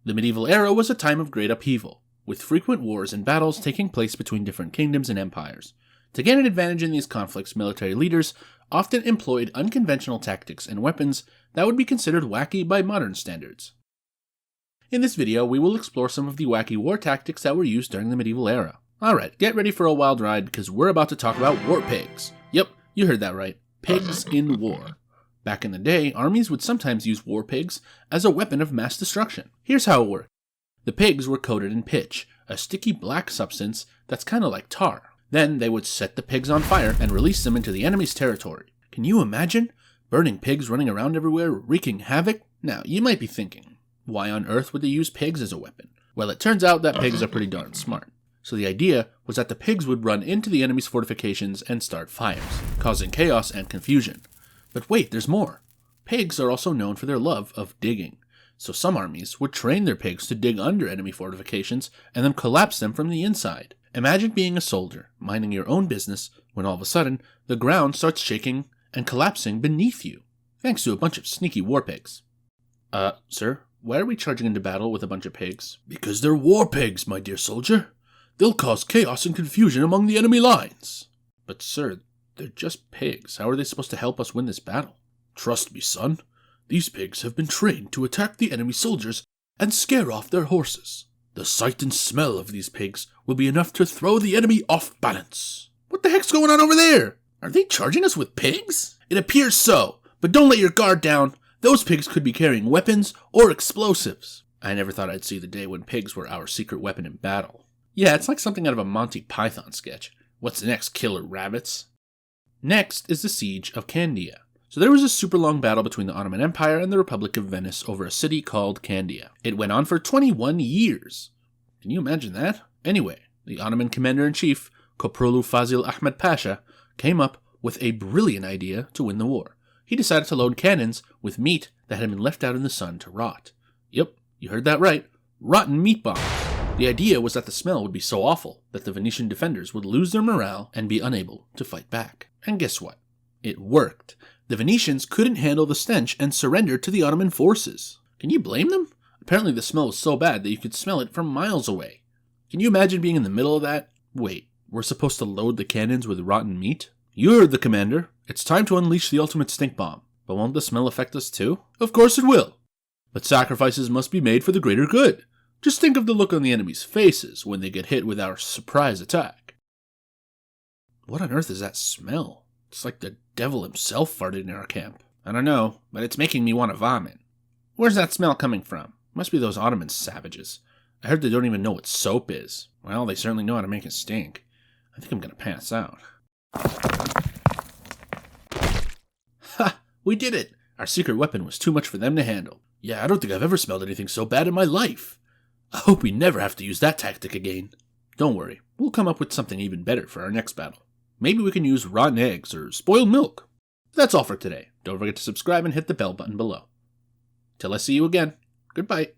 The medieval era was a time of great upheaval, with frequent wars and battles taking place between different kingdoms and empires. To gain an advantage in these conflicts, military leaders often employed unconventional tactics and weapons that would be considered wacky by modern standards. In this video, we will explore some of the wacky war tactics that were used during the medieval era. Alright, get ready for a wild ride because we're about to talk about war pigs. Yep, you heard that right. Pigs in war. Back in the day, armies would sometimes use war pigs as a weapon of mass destruction. Here's how it worked. The pigs were coated in pitch, a sticky black substance that's kind of like tar. Then they would set the pigs on fire and release them into the enemy's territory. Can you imagine? Burning pigs running around everywhere, wreaking havoc? Now, you might be thinking, why on earth would they use pigs as a weapon? Well, it turns out that pigs are pretty darn smart. So the idea was that the pigs would run into the enemy's fortifications and start fires, causing chaos and confusion. But wait, there's more. Pigs are also known for their love of digging. So some armies would train their pigs to dig under enemy fortifications and then collapse them from the inside. Imagine being a soldier, minding your own business, when all of a sudden, the ground starts shaking and collapsing beneath you, thanks to a bunch of sneaky war pigs. Sir, why are we charging into battle with a bunch of pigs? Because they're war pigs, my dear soldier. They'll cause chaos and confusion among the enemy lines. But sir, they're just pigs. How are they supposed to help us win this battle? Trust me, son. These pigs have been trained to attack the enemy soldiers and scare off their horses. The sight and smell of these pigs will be enough to throw the enemy off balance. What the heck's going on over there? Are they charging us with pigs? It appears so, but don't let your guard down. Those pigs could be carrying weapons or explosives. I never thought I'd see the day when pigs were our secret weapon in battle. Yeah, it's like something out of a Monty Python sketch. What's next, killer rabbits? Next is the Siege of Candia. So there was a super long battle between the Ottoman Empire and the Republic of Venice over a city called Candia. It went on for 21 years. Can you imagine that? Anyway, the Ottoman commander-in-chief, Koprulu Fazil Ahmed Pasha, came up with a brilliant idea to win the war. He decided to load cannons with meat that had been left out in the sun to rot. Yep, you heard that right. Rotten meat bombs. The idea was that the smell would be so awful that the Venetian defenders would lose their morale and be unable to fight back. And guess what? It worked. The Venetians couldn't handle the stench and surrendered to the Ottoman forces. Can you blame them? Apparently the smell was so bad that you could smell it from miles away. Can you imagine being in the middle of that? Wait, we're supposed to load the cannons with rotten meat? You heard the commander. It's time to unleash the ultimate stink bomb. But won't the smell affect us too? Of course it will. But sacrifices must be made for the greater good. Just think of the look on the enemy's faces when they get hit with our surprise attack. What on earth is that smell? It's like the devil himself farted in our camp. I don't know, but it's making me want to vomit. Where's that smell coming from? Must be those Ottoman savages. I heard they don't even know what soap is. Well, they certainly know how to make it stink. I think I'm gonna pass out. Ha! We did it! Our secret weapon was too much for them to handle. Yeah, I don't think I've ever smelled anything so bad in my life. I hope we never have to use that tactic again. Don't worry, we'll come up with something even better for our next battle. Maybe we can use rotten eggs or spoiled milk. That's all for today. Don't forget to subscribe and hit the bell button below. Till I see you again, goodbye.